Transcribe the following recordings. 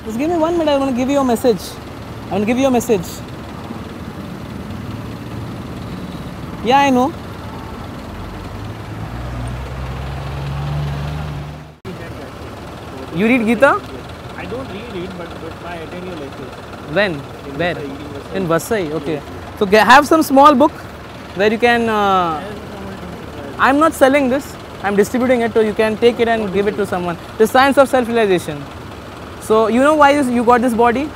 Just give me 1 minute. I want to give you a message. I want to give you a message. Yeah, I know. You read Gita? I don't read it, but I attend your lectures. When? Where? In Vasai. Okay. So have some small book where you can. I'm not selling this. I'm distributing it, so you can take it and give it to someone. The science of self-realization. So you know why you got this body?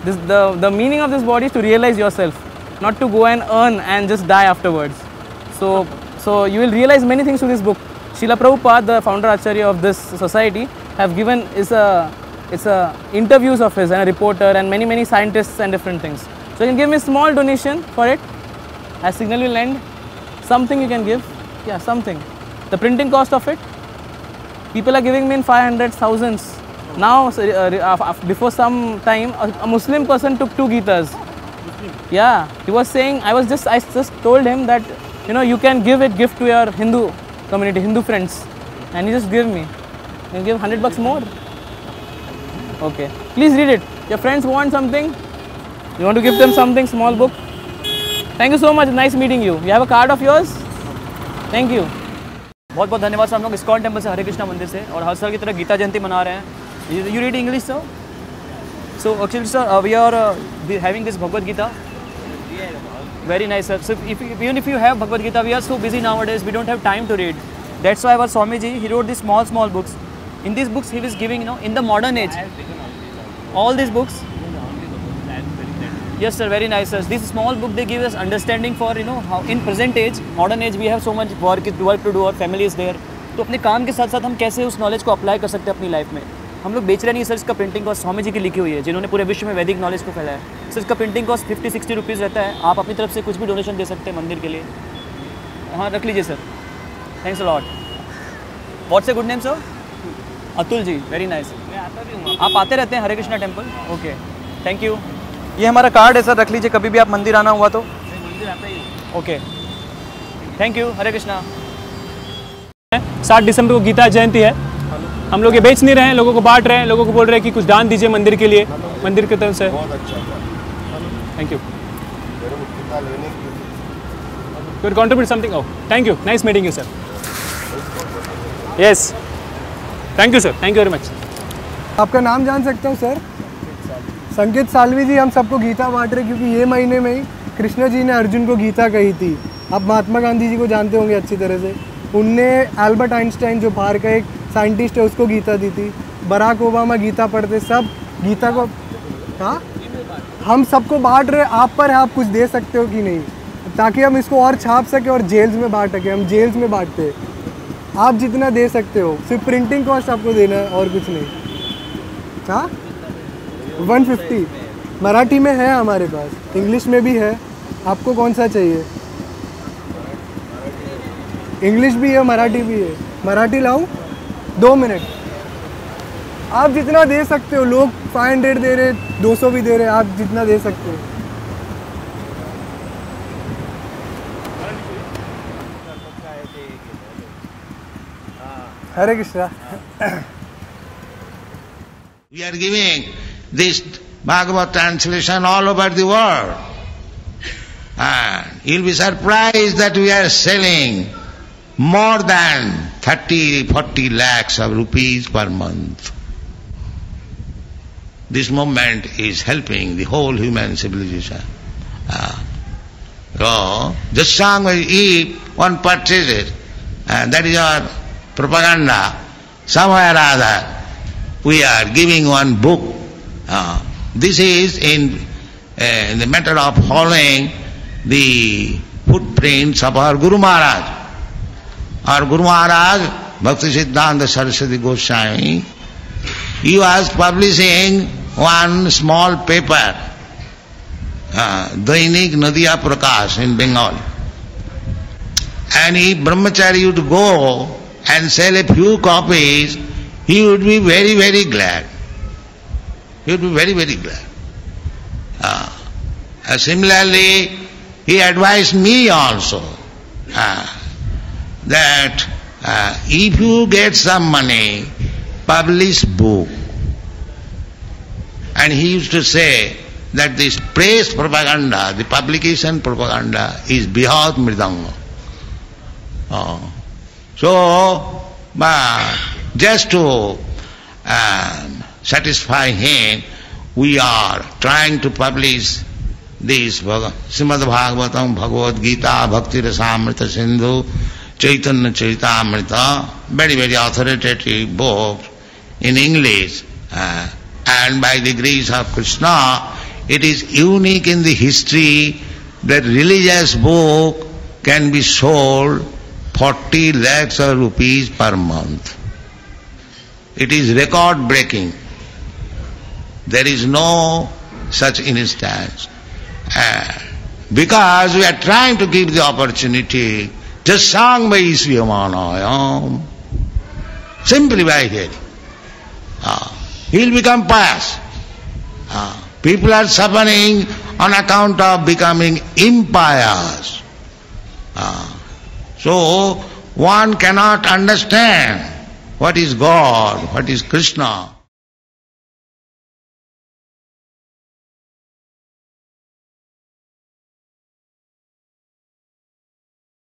The meaning of this body is to realize yourself, not to go and earn and just die afterwards. So you will realize many things through this book. Srila Prabhupada, the founder Acharya of this society, have given interviews of his and a reporter and many scientists and different things. So you can give me a small donation for it. As Signal will lend, something you can give. Yeah, something. The printing cost of it, people are giving me in 500 thousands. Now, before some time, a Muslim person took 2 Gitas. Yeah, he was saying, I just told him that, you can give gift to your Hindu community, Hindu friends. And he just gave me. You give $100 more. Okay. Please read it. Your friends want something. You want to give them something, small book. Thank you so much. Nice meeting you. You have a card of yours? Thank you. बहुत बहुत धन्यवाद sir. हम लोग ISKCON temple से हरे कृष्णा मंदिर से और हर साल की तरह गीता जयंती मना रहे हैं। You read English sir? So actually sir we are having this Bhagavad Gita. Very nice sir. So even if you have Bhagavad Gita, we are so busy nowadays, we don't have time to read. That's why our Swamiji, he wrote these small books. In these books he was giving, in the modern age, all these books. Yes sir, very nice sir. These small book, they give us understanding for, how in present age, modern age, we have so much work to do, our family is there. तो अपने काम के साथ साथ हम कैसे उस knowledge को अप्लाई कर सकते हैं अपनी लाइफ में. हम लोग बेच रहे नहीं सर. इसका प्रिंटिंग कॉस्ट स्वामी जी की लिखी हुई है, जिन्होंने पूरे विश्व में वैदिक नॉलेज को फैलाया है. सर इसका प्रिंटिंग कॉस्ट 50-60 रुपीज़ रहता है. आप अपनी तरफ से कुछ भी डोनेशन दे सकते हैं मंदिर के लिए. हाँ रख लीजिए sir. Thanks a lot. What's a good name sir? Atul ji. Very nice. आप आते रहते हैं Hare Krishna temple? Okay, thank you. ये हमारा कार्ड है सर, रख लीजिए. कभी भी आप मंदिर आना हुआ तो. मंदिर आता ही. Okay, thank you. Hare Krishna. 7 दिसंबर को गीता जयंती है. हम लोग ये बेच नहीं रहे हैं, लोगों को बांट रहे हैं. लोगों को बोल रहे हैं कि कुछ दान दीजिए मंदिर के लिए, मंदिर की तरफ से. Thank you. You contribute something. Oh thank you. Nice meeting you sir. Yes thank you sir. Thank you very much. आपका नाम जान सकता हूँ सर? संकेत सालवी जी. हम सबको गीता बांट रहे क्योंकि ये महीने में ही कृष्ण जी ने अर्जुन को गीता कही थी. आप महात्मा गांधी जी को जानते होंगे अच्छी तरह से. उनने एल्बर्ट आइंस्टाइन जो बाहर का एक साइंटिस्ट है उसको गीता दी थी. बराक ओबामा गीता पढ़ते. सब गीता को. हाँ हम सबको बांट रहे. आप पर है, आप कुछ दे सकते हो कि नहीं, ताकि हम इसको और छाप सके और जेल्स में बांट सके. हम जेल्स में बांटते हैं. आप जितना दे सकते हो, सिर्फ प्रिंटिंग कॉस्ट आपको देना है और कुछ नहीं. हाँ 150 मराठी में है हमारे पास, इंग्लिश में भी है. आपको कौन सा चाहिए? इंग्लिश भी है, मराठी भी है. मराठी लाऊं? 2 मिनट. आप जितना दे सकते हो. लोग 500 दे रहे, 200 भी दे रहे. आप जितना दे सकते हो. हरे Krishna. We are giving this Bhagavad translation all over the world. And you'll be surprised that we are selling more than 30-40 lakhs of rupees per month. This movement is helping the whole human civilization. So, just song if one purchases, and that is our propaganda. Somewhere or other, we are giving one book. This is in the matter of following the footprints of our Guru Maharaj. Our Guru Maharaj, Bhakti Siddhanta Saraswati Goswami, he was publishing one small paper, Dainik Nadia Prakash in Bengal. And if Brahmachari would go and sell a few copies, he would be very, very glad. He would be very, very glad. Similarly, he advised me also that if you get some money, publish book. And he used to say that this press propaganda, the publication propaganda, is Bihad Mridanga. So, just to satisfy him, we are trying to publish this Srimad Bhagavatam, Bhagavad Gita, Bhakti Rasamrita Sindhu, Chaitanya Charitamrita, very, very authoritative books in English. And by the grace of Krishna, it is unique in the history that religious book can be sold 40 lakhs of rupees per month. It is record breaking. There is no such instance. Because we are trying to give the opportunity, just sang by Isviyamanayam, simply by hearing. He will become pious. People are suffering on account of becoming impious. So one cannot understand what is God, what is Krishna.